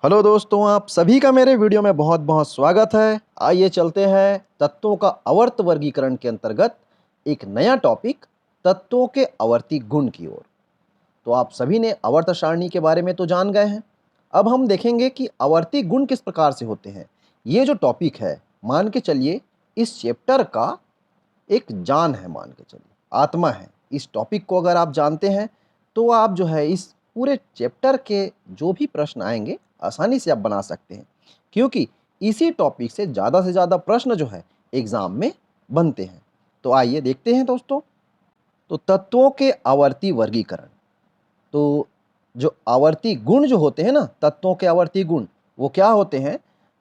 Hello दोस्तों, आप सभी का मेरे वीडियो में बहुत बहुत स्वागत है। आइए चलते हैं तत्वों का आवर्त वर्गीकरण के अंतर्गत एक नया टॉपिक तत्वों के आवर्ती गुण की ओर। तो आप सभी ने आवर्त सारणी के बारे में तो जान गए हैं। अब हम देखेंगे कि आवर्ती गुण किस प्रकार से होते हैं। ये जो टॉपिक है, मान के चलिए इस चैप्टर का एक जान है, मान के चलिए आत्मा है। इस टॉपिक को अगर आप जानते हैं तो आप जो है इस पूरे चैप्टर के जो भी प्रश्न आएंगे आसानी से आप बना सकते हैं, क्योंकि इसी टॉपिक से ज़्यादा प्रश्न जो है एग्जाम में बनते हैं। तो आइए देखते हैं दोस्तों। तो तत्वों के आवर्ती वर्गीकरण। तो जो आवर्ती गुण जो होते हैं ना, तत्वों के आवर्ती गुण वो क्या होते हैं?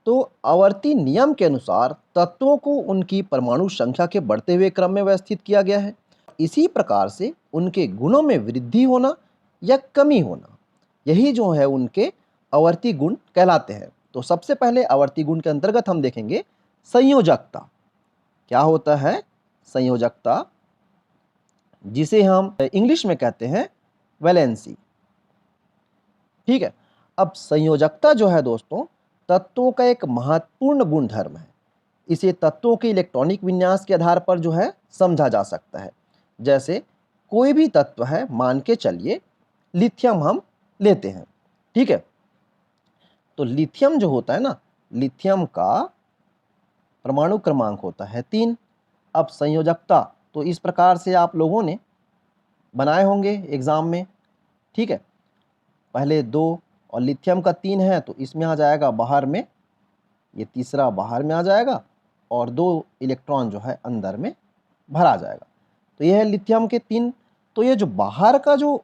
तो आवर्ती नियम के अनुसार तत्वों को उनकी परमाणु संख्या के बढ़ते हुए क्रम में व्यवस्थित किया गया है। इसी प्रकार से उनके गुणों में वृद्धि होना या कमी होना, यही जो है उनके आवर्ती गुण कहलाते हैं। तो सबसे पहले आवर्ती गुण के अंतर्गत हम देखेंगे संयोजकता। क्या होता है संयोजकता? जिसे हम इंग्लिश में कहते हैं वैलेंसी। ठीक है। अब संयोजकता जो है दोस्तों, तत्वों का एक महत्वपूर्ण गुण धर्म है। इसे तत्वों के इलेक्ट्रॉनिक विन्यास के आधार पर जो है समझा जा सकता है। जैसे कोई भी तत्व है, मान के चलिए लिथियम हम लेते हैं। ठीक है। तो लिथियम जो होता है ना, लिथियम का परमाणु क्रमांक होता है 3। अब संयोजकता तो इस प्रकार से आप लोगों ने बनाए होंगे एग्जाम में। ठीक है। पहले 2 और लिथियम का 3 है तो इसमें आ जाएगा बाहर में, ये तीसरा बाहर में आ जाएगा और 2 इलेक्ट्रॉन जो है अंदर में भरा जाएगा। तो यह है लिथियम के 3। तो ये जो बाहर का जो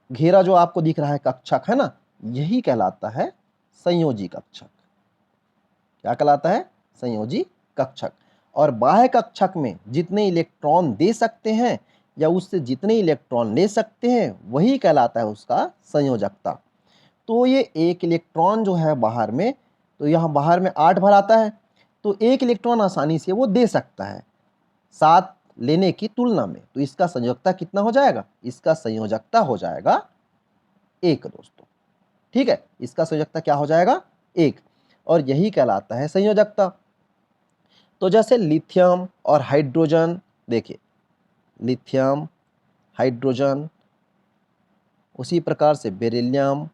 घेरा जो आपको दिख रहा है कक्षक है ना, यही कहलाता है संयोजी कक्षक। क्या कहलाता है? संयोजी कक्षक। और बाह्य कक्षक में जितने इलेक्ट्रॉन दे सकते हैं या उससे जितने इलेक्ट्रॉन ले सकते हैं वही कहलाता है उसका संयोजकता। तो ये 1 इलेक्ट्रॉन जो है बाहर में, तो यहाँ बाहर में 8 भर आता है, तो 1 इलेक्ट्रॉन आसानी से वो दे सकता है 7 लेने की तुलना में। तो इसका संयोजकता कितना हो जाएगा? इसका संयोजकता हो जाएगा 1 दोस्तों। ठीक है। इसका संयोजकता क्या हो जाएगा? 1। और यही कहलाता है संयोजकता। तो जैसे लिथियम और हाइड्रोजन, देखिए लिथियम, हाइड्रोजन, उसी प्रकार से बेरिलियम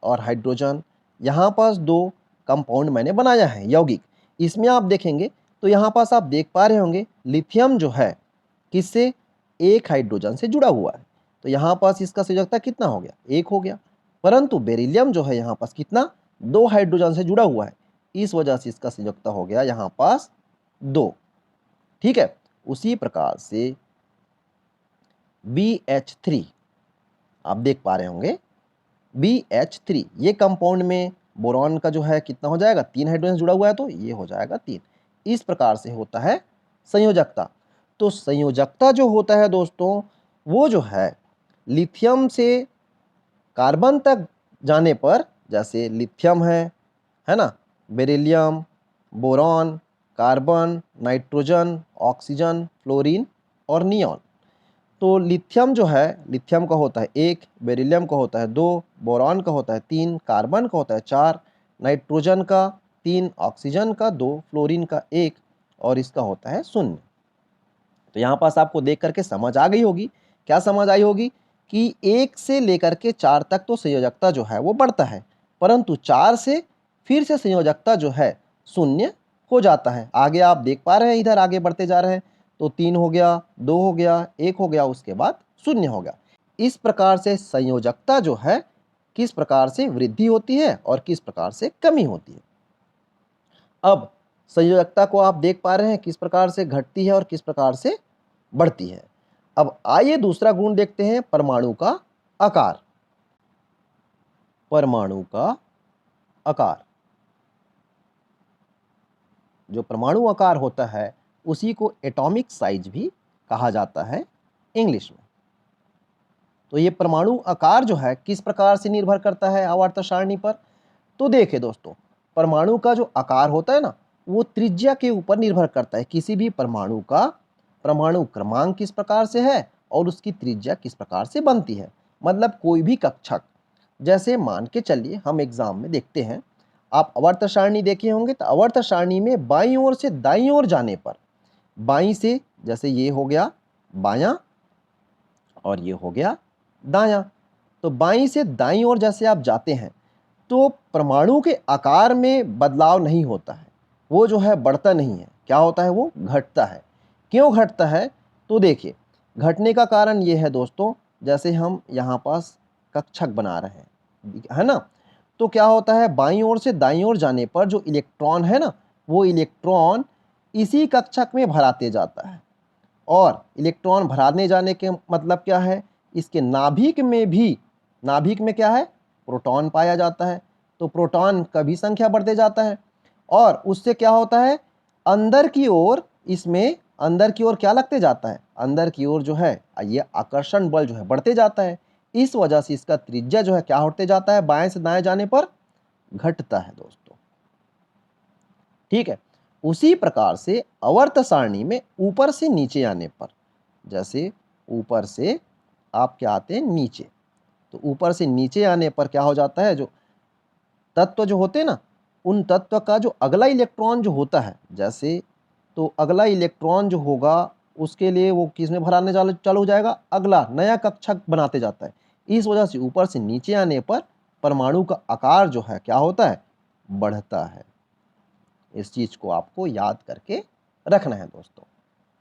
और हाइड्रोजन, यहाँ पास 2 कंपाउंड मैंने बनाया है यौगिक। इसमें आप देखेंगे तो यहाँ पास आप देख पा रहे होंगे लिथियम जो है किससे? 1 हाइड्रोजन से जुड़ा हुआ है। तो यहाँ पास इसका संयोजकता कितना हो गया? 1 हो गया। परंतु बेरिलियम जो है यहाँ पास कितना? 2 हाइड्रोजन से जुड़ा हुआ है, इस वजह से इसका संयोजकता हो गया यहाँ पास 2। ठीक है। उसी प्रकार से BH3 आप देख पा रहे होंगे, BH3 ये कंपाउंड में बोरॉन का जो है कितना हो जाएगा? 3 हाइड्रोजन जुड़ा हुआ है तो ये हो जाएगा 3। इस प्रकार से होता है संयोजकता। तो संयोजकता जो होता है दोस्तों, वो जो है लिथियम से कार्बन तक जाने पर, जैसे लिथियम है ना, beryllium, boron, carbon, nitrogen, oxygen, fluorine और नियॉन। तो लिथियम जो है, लिथियम का होता है 1, बेरिलियम का होता है 2, बोरॉन का होता है 3, कार्बन का होता है 4, नाइट्रोजन का 3, ऑक्सीजन का 2, फ्लोरीन का 1 और इसका होता है 0। तो यहाँ पास आपको देख करके समझ आ गई होगी। क्या समझ आई होगी? कि 1 से लेकर के 4 तक तो संयोजकता जो है वो बढ़ता है, परंतु 4 से फिर से संयोजकता जो है 0 हो जाता है। आगे आप देख पा रहे हैं, इधर आगे बढ़ते जा रहे हैं तो 3 हो गया, 2 हो गया, 1 हो गया, उसके बाद 0 हो गया। इस प्रकार से संयोजकता जो है किस प्रकार से वृद्धि होती है और किस प्रकार से कमी होती है। अब संयोजकता को आप देख पा रहे हैं किस प्रकार से घटती है और किस प्रकार से बढ़ती है। अब आइए दूसरा गुण देखते हैं, परमाणु का आकार। परमाणु का आकार, जो परमाणु आकार होता है उसी को एटॉमिक साइज भी कहा जाता है इंग्लिश में। तो ये परमाणु आकार जो है किस प्रकार से निर्भर करता है आवर्त सारणी पर? तो देखिए दोस्तों, परमाणु का जो आकार होता है ना, वो त्रिज्या के ऊपर निर्भर करता है। किसी भी परमाणु का परमाणु क्रमांक किस प्रकार से है और उसकी त्रिज्या किस प्रकार से बनती है। मतलब कोई भी कक्षक जैसे मान के चलिए हम एग्जाम में देखते हैं, आप आवर्त सारणी देखे होंगे, तो आवर्त सारणी में बाईं ओर से दाईं ओर जाने पर, बाईं से जैसे ये हो गया बायां और ये हो गया दायां, तो बाईं से दाईं ओर जैसे आप जाते हैं तो परमाणु के आकार में बदलाव नहीं होता है, वो जो है बढ़ता नहीं है, क्या होता है, वो घटता है। क्यों घटता है? तो देखिए, घटने का कारण ये है दोस्तों, जैसे हम यहाँ पास कक्षक बना रहे हैं, है ना, तो क्या होता है, बाईं ओर से दाईं ओर जाने पर जो इलेक्ट्रॉन है ना, वो इलेक्ट्रॉन इसी कक्षक में भराते जाता है। और इलेक्ट्रॉन भराने जाने के मतलब क्या है, इसके नाभिक में भी, नाभिक में क्या है, प्रोटॉन पाया जाता है, तो प्रोटॉन का भी संख्या बढ़ते जाता है। और उससे क्या होता है, अंदर की ओर, इसमें अंदर की ओर क्या लगते जाता है, अंदर की ओर जो है ये आकर्षण बल जो है बढ़ते जाता है। इस वजह से इसका त्रिज्या जो है क्या होते जाता है, बाएं से दाएं जाने पर घटता है दोस्तों। ठीक है, उसी प्रकार से आवर्त सारणी में ऊपर से नीचे आने पर, जैसे ऊपर से आप क्या आते हैं नीचे, तो ऊपर से नीचे आने पर क्या हो जाता है, जो तत्व जो होते हैं ना, उन तत्व का जो अगला इलेक्ट्रॉन जो होता है, जैसे तो अगला इलेक्ट्रॉन जो होगा उसके लिए वो किस में भराने चालू हो जाएगा, अगला नया कक्षक बनाते जाता है। इस वजह से ऊपर से नीचे आने पर परमाणु का आकार जो है क्या होता है, बढ़ता है। इस चीज को आपको याद करके रखना है दोस्तों,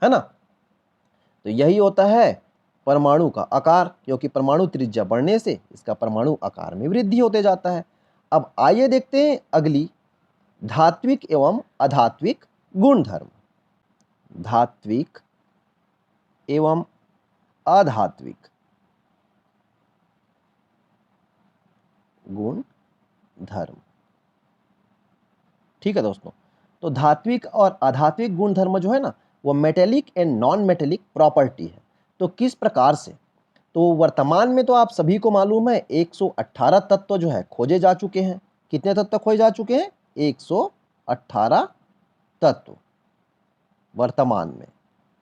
है ना। तो यही होता है परमाणु का आकार, क्योंकि परमाणु त्रिज्या बढ़ने से इसका परमाणु आकार में वृद्धि होते जाता है। अब आइए देखते हैं अगली, धात्विक एवं अधात्विक गुणधर्म। धात्विक एवं अधात्विक गुण धर्म। ठीक है दोस्तों, तो धात्विक और अधात्विक गुण धर्म जो है ना, वो metallic and non metallic property है। तो किस प्रकार से, तो वर्तमान में तो आप सभी को मालूम है 118 तत्व जो है खोजे जा चुके हैं। कितने तत्व खोजे जा चुके हैं, 118 तत्व वर्तमान में।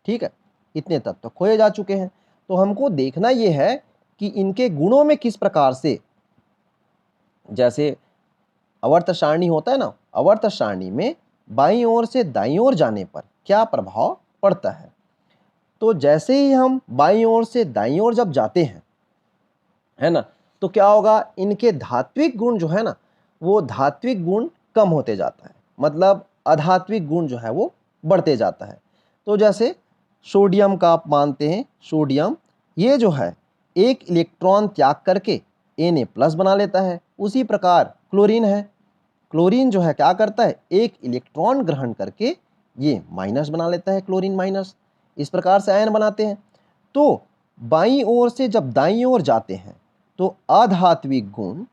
ठीक है, इतने तत्व खोजे जा चुके हैं। तो हमको देखना यह है कि इनके गुणों में किस प्रकार से, जैसे आवर्त सारणी होता है ना, आवर्त सारणी में बाईं ओर से दाईं ओर जाने पर क्या प्रभाव पड़ता है। तो जैसे ही हम बाईं ओर से दाईं ओर जब जाते हैं, है ना, तो क्या होगा, इनके धात्विक गुण जो है ना, वो धात्विक गुण कम होते जाता है, मतलब अधात्विक गुण जो है वो बढ़ते जाता है। तो जैसे सोडियम का आप मानते हैं, सोडियम ये जो है एक इलेक्ट्रॉन त्याग करके Na+ बना लेता है। उसी प्रकार क्लोरीन है, क्लोरीन जो है क्या करता है, एक इलेक्ट्रॉन ग्रहण करके ये माइनस बना लेता है, क्लोरीन माइनस। इस प्रकार से आयन बनाते हैं। तो बाईं ओर से जब दाईं ओर जाते हैं तो अधात्विक गुण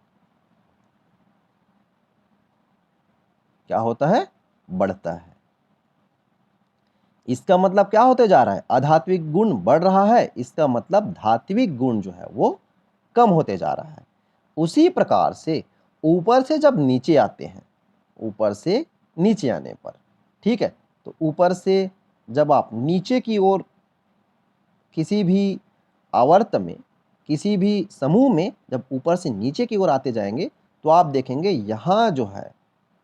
क्या होता है, बढ़ता है। इसका मतलब क्या होते जा रहा है, अधात्विक गुण बढ़ रहा है, इसका मतलब धात्विक गुण जो है वो कम होते जा रहा है। उसी प्रकार से ऊपर से जब नीचे आते हैं, ऊपर से नीचे आने पर, ठीक है, तो ऊपर से जब आप नीचे की ओर किसी भी आवर्त में, किसी भी समूह में जब ऊपर से नीचे की ओर आते जाएंगे तो आप देखेंगे यहाँ जो है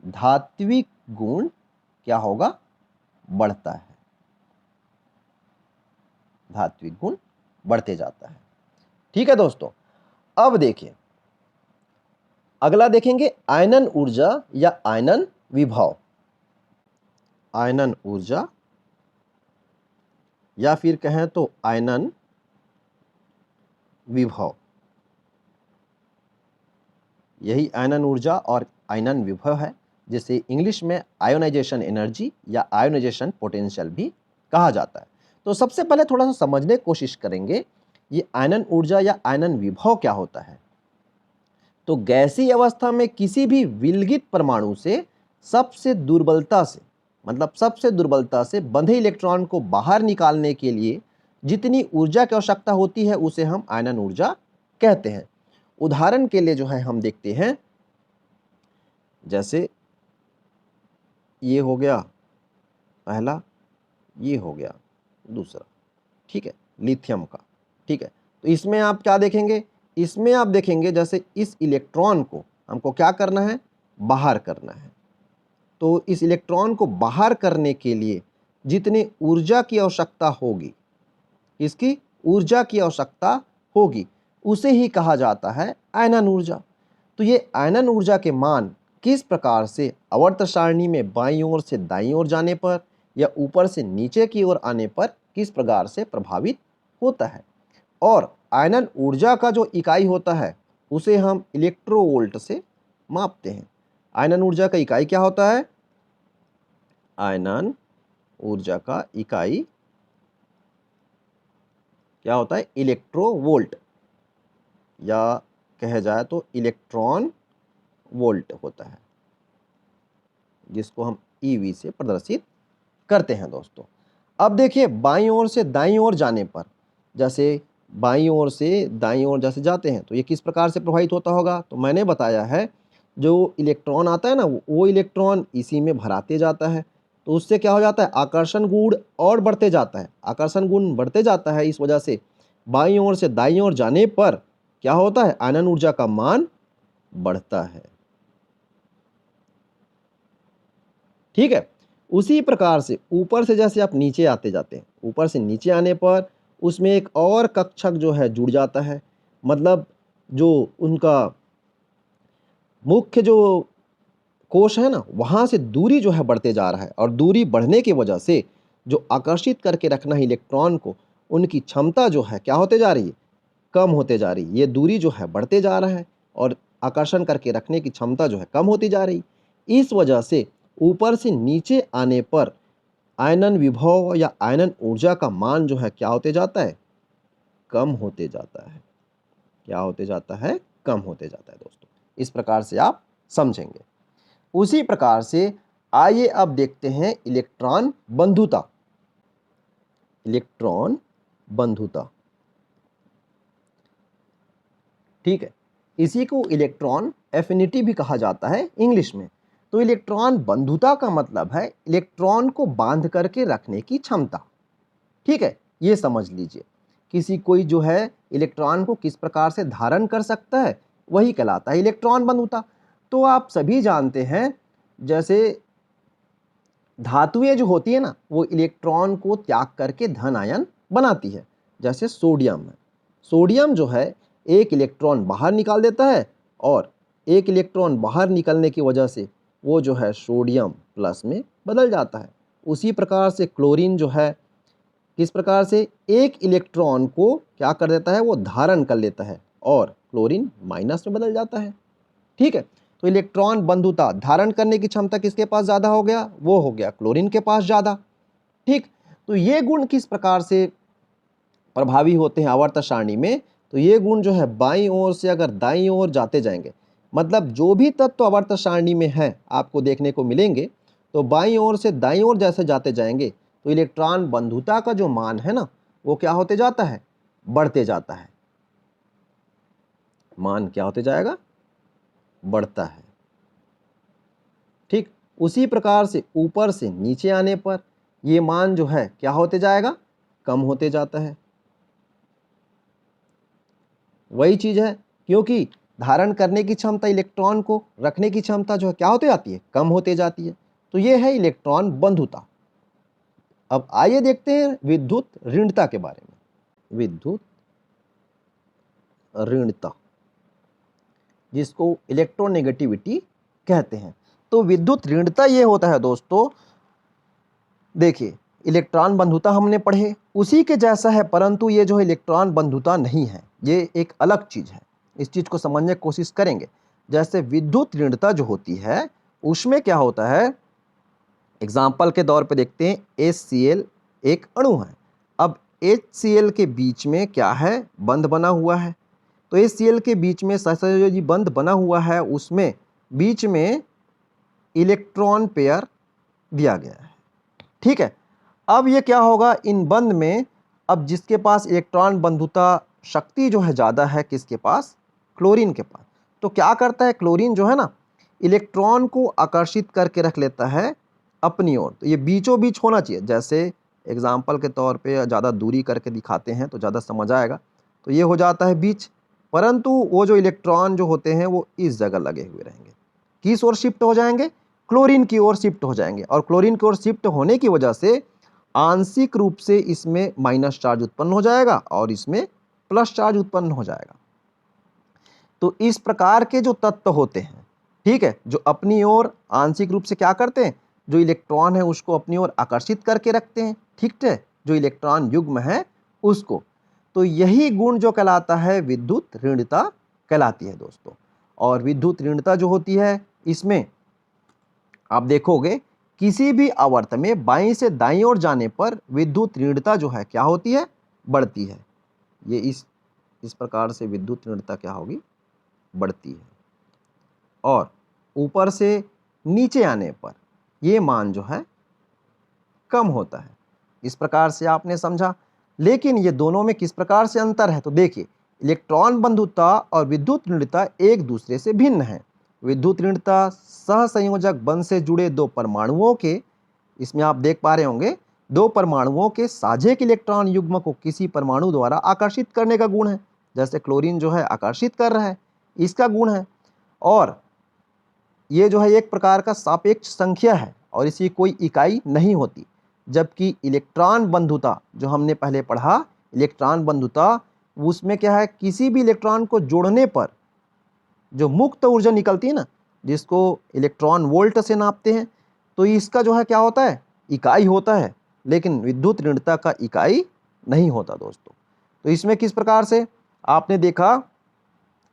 धात्विक गुण क्या होगा, बढ़ता है, धात्विक गुण बढ़ते जाता है। ठीक है दोस्तों, अब देखिए अगला देखेंगे आयनन ऊर्जा या आयनन विभव। आयनन ऊर्जा या फिर कहें तो आयनन विभव, यही आयनन ऊर्जा और आयनन विभव है, जिसे इंग्लिश में आयोनाइजेशन एनर्जी या आयोनाइजेशन पोटेंशियल भी कहा जाता है। तो सबसे पहले थोड़ा सा समझने की कोशिश करेंगे ये आयनन ऊर्जा या आयनन विभव क्या होता है। तो गैसीय अवस्था में किसी भी विलगित परमाणु से सबसे दुर्बलता से, मतलब सबसे दुर्बलता से बंधे इलेक्ट्रॉन को बाहर निकालने के लिए जितनी ऊर्जा की आवश्यकता होती है उसे हम आयनन ऊर्जा कहते हैं। उदाहरण के लिए जो है हम देखते हैं, जैसे ये हो गया पहला, ये हो गया दूसरा, ठीक है, लिथियम का। ठीक है, तो इसमें आप क्या देखेंगे, इसमें आप देखेंगे जैसे इस इलेक्ट्रॉन को हमको क्या करना है, बाहर करना है। तो इस इलेक्ट्रॉन को बाहर करने के लिए जितनी ऊर्जा की आवश्यकता होगी, इसकी ऊर्जा की आवश्यकता होगी, उसे ही कहा जाता है आयनन ऊर्जा। तो ये आयनन ऊर्जा के मान किस प्रकार से आवर्त सारणी में बाईं ओर से दाईं ओर जाने पर या ऊपर से नीचे की ओर आने पर किस प्रकार से प्रभावित होता है, और आयनन ऊर्जा का जो इकाई होता है उसे हम इलेक्ट्रोवोल्ट से मापते हैं। आयनन ऊर्जा का इकाई क्या होता है? आयनन ऊर्जा का इकाई क्या होता है? इलेक्ट्रोवोल्ट, या कहे जाए तो इलेक्ट्रॉन वोल्ट होता है, जिसको हम ईवी से प्रदर्शित करते हैं दोस्तों। अब देखिए बाईं ओर से दाईं ओर जाने पर, जैसे बाईं ओर से दाईं ओर जैसे जाते हैं तो ये किस प्रकार से प्रभावित होता होगा? तो मैंने बताया है जो इलेक्ट्रॉन आता है ना, वो इलेक्ट्रॉन इसी में भराते जाता है, तो उससे क्या हो जाता है? आकर्षण गुण और बढ़ते जाता है। आकर्षण गुण बढ़ते जाता है, इस वजह से बाईं ओर से दाईं ओर जाने पर क्या होता है? आयनन ऊर्जा का मान बढ़ता है। ठीक है। उसी प्रकार से ऊपर से जैसे आप नीचे आते जाते हैं, ऊपर से नीचे आने पर उसमें एक और कक्षक जो है जुड़ जाता है, मतलब जो उनका मुख्य जो कोश है ना, वहाँ से दूरी जो है बढ़ते जा रहा है, और दूरी बढ़ने की वजह से जो आकर्षित करके रखना है इलेक्ट्रॉन को, उनकी क्षमता जो है क्या होते जा रही है? कम होते जा रही है। ये दूरी जो है बढ़ते जा रहा है और आकर्षण करके रखने की क्षमता जो है कम होती जा रही। इस वजह से ऊपर से नीचे आने पर आयनन विभव या आयनन ऊर्जा का मान जो है क्या होते जाता है? कम होते जाता है। क्या होते जाता है? कम होते जाता है दोस्तों। इस प्रकार से आप समझेंगे। उसी प्रकार से आइए अब देखते हैं इलेक्ट्रॉन बंधुता। इलेक्ट्रॉन बंधुता, ठीक है। इसी को इलेक्ट्रॉन एफिनिटी भी कहा जाता है इंग्लिश में। तो इलेक्ट्रॉन बंधुता का मतलब है इलेक्ट्रॉन को बांध करके रखने की क्षमता, ठीक है। ये समझ लीजिए, किसी कोई जो है इलेक्ट्रॉन को किस प्रकार से धारण कर सकता है, वही कहलाता है इलेक्ट्रॉन बंधुता। तो आप सभी जानते हैं, जैसे धातुएं जो होती है ना, वो इलेक्ट्रॉन को त्याग करके धन आयन बनाती है। जैसे सोडियम है, सोडियम जो है एक इलेक्ट्रॉन बाहर निकाल देता है, और एक इलेक्ट्रॉन बाहर निकलने की वजह से वो जो है सोडियम प्लस में बदल जाता है। उसी प्रकार से क्लोरीन जो है किस प्रकार से एक इलेक्ट्रॉन को क्या कर देता है? वो धारण कर लेता है, और क्लोरीन माइनस में बदल जाता है, ठीक है। तो इलेक्ट्रॉन बंधुता, धारण करने की क्षमता किसके पास ज़्यादा हो गया? वो हो गया क्लोरीन के पास ज़्यादा, ठीक। तो ये गुण किस प्रकार से प्रभावी होते हैं आवर्त सारणी में? तो ये गुण जो है बाईं ओर से अगर दाईं ओर जाते जाएंगे, मतलब जो भी तत्व आवर्त सारणी में है आपको देखने को मिलेंगे, तो बाईं ओर से दाईं ओर जैसे जाते जाएंगे तो इलेक्ट्रॉन बंधुता का जो मान है ना, वो क्या होते जाता है? बढ़ते जाता है। मान क्या होते जाएगा? बढ़ता है, ठीक। उसी प्रकार से ऊपर से नीचे आने पर ये मान जो है क्या होते जाएगा? कम होते जाता है। वही चीज है, क्योंकि धारण करने की क्षमता, इलेक्ट्रॉन को रखने की क्षमता जो है क्या होते जाती है? कम होते जाती है। तो ये है इलेक्ट्रॉन बंधुता। अब आइए देखते हैं विद्युत ऋणता के बारे में। विद्युत ऋणता, जिसको इलेक्ट्रोनेगेटिविटी कहते हैं। तो विद्युत ऋणता ये होता है दोस्तों, देखिए इलेक्ट्रॉन बंधुता हमने पढ़े, उसी के जैसा है, परंतु ये जो है इलेक्ट्रॉन बंधुता नहीं है, ये एक अलग चीज है। इस चीज को समझने की कोशिश करेंगे। जैसे विद्युत ऋणता जो होती है, उसमें क्या होता है, एग्जाम्पल के तौर पे देखते हैं, HCl एक अणु है। अब HCl के बीच में क्या है? बंध बना हुआ है। तो HCl के बीच में सहसंयोजी बंध बना हुआ है, उसमें बीच में इलेक्ट्रॉन पेयर दिया गया है, ठीक है। अब ये क्या होगा, इन बंध में, अब जिसके पास इलेक्ट्रॉन बंधुता शक्ति जो है ज़्यादा है, किसके पास? क्लोरीन के पास। तो क्या करता है क्लोरीन जो है ना, इलेक्ट्रॉन को आकर्षित करके रख लेता है अपनी ओर। तो ये बीचों बीच होना चाहिए। जैसे एग्जाम्पल के तौर पे ज़्यादा दूरी करके दिखाते हैं तो ज़्यादा समझ आएगा। तो ये हो जाता है बीच, परंतु वो जो इलेक्ट्रॉन जो होते हैं वो इस जगह लगे हुए रहेंगे। किस ओर शिफ्ट हो जाएंगे? क्लोरीन की ओर शिफ्ट हो जाएंगे। और क्लोरीन की ओर शिफ्ट होने की वजह से आंशिक रूप से इसमें माइनस चार्ज उत्पन्न हो जाएगा और इसमें प्लस चार्ज उत्पन्न हो जाएगा। तो इस प्रकार के जो तत्व होते हैं, ठीक है, जो अपनी ओर आंशिक रूप से क्या करते हैं, जो इलेक्ट्रॉन है उसको अपनी ओर आकर्षित करके रखते हैं, ठीक है, जो इलेक्ट्रॉन युग्म है उसको। तो यही गुण जो कहलाता है विद्युत ऋणता कहलाती है दोस्तों। और विद्युत ऋणता जो होती है इसमें आप देखोगे किसी भी आवर्त में बाईं से दाईं ओर जाने पर विद्युत ऋणता जो है क्या होती है? बढ़ती है। ये इस प्रकार से विद्युत ऋणता क्या होगी? बढ़ती है। और ऊपर से नीचे आने पर ये मान जो है कम होता है। इस प्रकार से आपने समझा। लेकिन ये दोनों में किस प्रकार से अंतर है? तो देखिए, इलेक्ट्रॉन बंधुता और विद्युत ऋणता एक दूसरे से भिन्न है। विद्युत ऋणता सहसंयोजक बंध से जुड़े दो परमाणुओं के, इसमें आप देख पा रहे होंगे, दो परमाणुओं के साझे के इलेक्ट्रॉन युग्म को किसी परमाणु द्वारा आकर्षित करने का गुण है। जैसे क्लोरीन जो है आकर्षित कर रहा है, इसका गुण है। और ये जो है एक प्रकार का सापेक्ष संख्या है और इसकी कोई इकाई नहीं होती। जबकि इलेक्ट्रॉन बंधुता जो हमने पहले पढ़ा, इलेक्ट्रॉन बंधुता, उसमें क्या है, किसी भी इलेक्ट्रॉन को जोड़ने पर जो मुक्त ऊर्जा निकलती है ना, जिसको इलेक्ट्रॉन वोल्ट से नापते हैं, तो इसका जो है क्या होता है? इकाई होता है। लेकिन विद्युत ऋणता का इकाई नहीं होता दोस्तों। तो इसमें किस प्रकार से आपने देखा,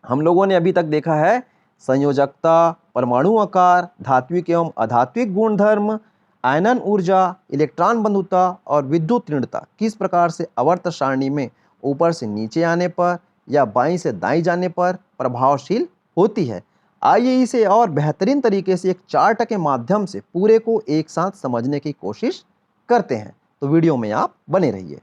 हम लोगों ने अभी तक देखा है संयोजकता, परमाणु आकार, धात्विक एवं अधात्विक गुणधर्म, आयनन ऊर्जा, इलेक्ट्रॉन बंधुता और विद्युत ऋणता किस प्रकार से आवर्त सारणी में ऊपर से नीचे आने पर या बाईं से दाईं जाने पर प्रभावशील होती है। आइए इसे और बेहतरीन तरीके से एक चार्ट के माध्यम से पूरे को एक साथ समझने की कोशिश करते हैं। तो वीडियो में आप बने रहिए।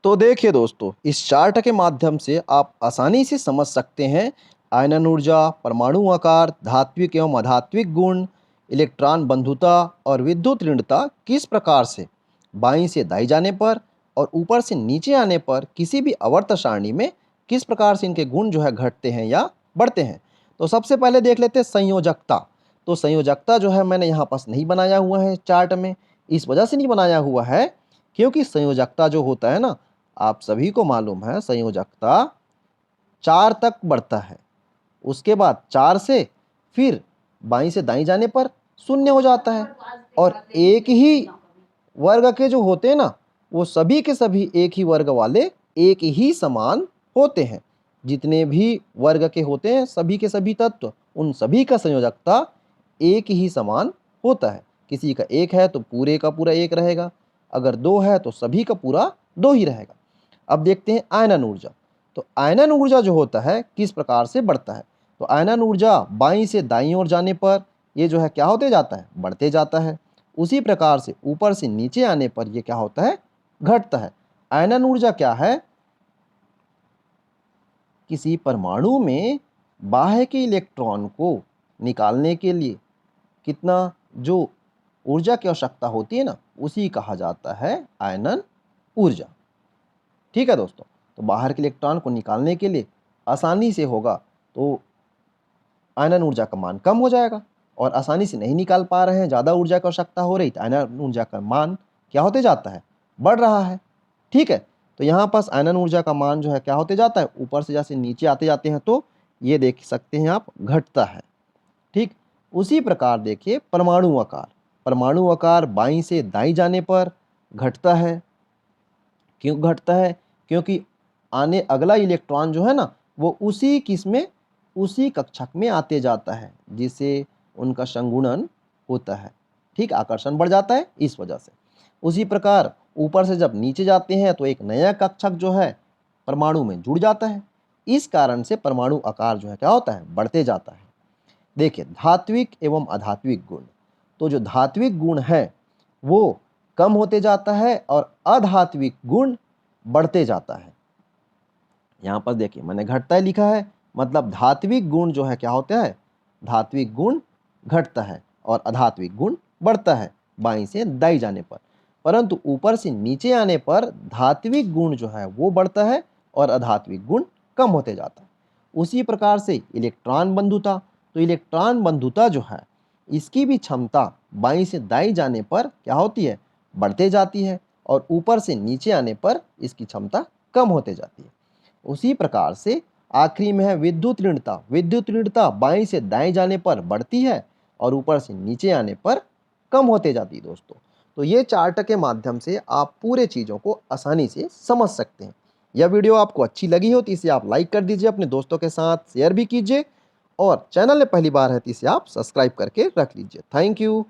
तो देखिए दोस्तों, इस चार्ट के माध्यम से आप आसानी से समझ सकते हैं आयनन ऊर्जा, परमाणु आकार, धात्विक एवं अधात्विक गुण, इलेक्ट्रॉन बंधुता और विद्युत ऋणता किस प्रकार से बाईं से दाईं जाने पर और ऊपर से नीचे आने पर किसी भी आवर्त सारणी में किस प्रकार से इनके गुण जो है घटते हैं या बढ़ते हैं। तो सबसे पहले देख लेते हैं संयोजकता। तो संयोजकता जो है मैंने यहाँ पास नहीं बनाया हुआ है चार्ट में। इस वजह से नहीं बनाया हुआ है क्योंकि संयोजकता जो होता है ना, आप सभी को मालूम है संयोजकता 4 तक बढ़ता है, उसके बाद 4 से फिर बाईं से दाईं जाने पर शून्य हो जाता है। और एक ही वर्ग के जो होते हैं ना, वो सभी के सभी एक ही वर्ग वाले एक ही समान होते हैं। जितने भी वर्ग के होते हैं सभी के सभी तत्व, उन सभी का संयोजकता एक ही समान होता है। किसी का 1 है तो पूरे का पूरा 1 रहेगा, अगर 2 है तो सभी का पूरा 2 ही रहेगा। अब देखते हैं आयनन ऊर्जा। तो आयनन ऊर्जा जो होता है किस प्रकार से बढ़ता है। तो आयनन ऊर्जा बाईं से दाईं ओर जाने पर ये जो है क्या होते जाता है? बढ़ते जाता है। उसी प्रकार से ऊपर से नीचे आने पर ये क्या होता है? घटता है। आयनन ऊर्जा क्या है? किसी परमाणु में बाह्य के इलेक्ट्रॉन को निकालने के लिए कितना जो ऊर्जा की आवश्यकता होती है ना, उसी कहा जाता है आयनन ऊर्जा। ठीक है दोस्तों, तो बाहर के इलेक्ट्रॉन को निकालने के लिए आसानी से होगा तो आयनन ऊर्जा का मान कम हो जाएगा, और आसानी से नहीं निकाल पा रहे हैं, ज़्यादा ऊर्जा की आवश्यकता हो रही, तो आयनन ऊर्जा का मान क्या होते जाता है? बढ़ रहा है। ठीक है, तो यहाँ पास आयनन ऊर्जा का मान जो है क्या होते जाता है? ऊपर से जैसे नीचे आते जाते हैं तो ये देख सकते हैं आप, घटता है। ठीक, उसी प्रकार देखिए परमाणु आकार। परमाणु आकार बाईं से दाईं जाने पर घटता है। क्यों घटता है? क्योंकि आने अगला इलेक्ट्रॉन जो है ना, वो उसी किस्म उसी कक्षक में आते जाता है, जिससे उनका संगुणन होता है। ठीक, आकर्षण बढ़ जाता है इस वजह से। उसी प्रकार ऊपर से जब नीचे जाते हैं तो एक नया कक्षक जो है परमाणु में जुड़ जाता है। इस कारण से परमाणु आकार जो है क्या होता है? बढ़ते जाता है। देखिए धात्विक एवं अधात्विक गुण। तो जो धात्विक गुण है वो कम होते जाता है और अधात्विक गुण बढ़ते जाता है। यहाँ पर देखिए मैंने घटता है लिखा है, मतलब धात्विक गुण जो है क्या होता है? धात्विक गुण घटता है और अधात्विक गुण बढ़ता है बाईं से दाईं जाने पर। परंतु ऊपर से नीचे आने पर धात्विक गुण जो है वो बढ़ता है और अधात्विक गुण कम होते जाता है। उसी प्रकार से इलेक्ट्रॉन बंधुता, तो इलेक्ट्रॉन बंधुता जो है इसकी भी क्षमता बाईं से दाईं जाने पर क्या होती है, बढ़ते जाती है, और ऊपर से नीचे आने पर इसकी क्षमता कम होते जाती है। उसी प्रकार से आखिरी में है विद्युत ऋणता। विद्युत ऋणता बाईं से दाएं जाने पर बढ़ती है और ऊपर से नीचे आने पर कम होते जाती है दोस्तों। तो ये चार्ट के माध्यम से आप पूरे चीज़ों को आसानी से समझ सकते हैं। यह वीडियो आपको अच्छी लगी हो तो इसे आप लाइक कर दीजिए, अपने दोस्तों के साथ शेयर भी कीजिए, और चैनल में पहली बार है तो इसे आप सब्सक्राइब करके रख लीजिए। Thank you.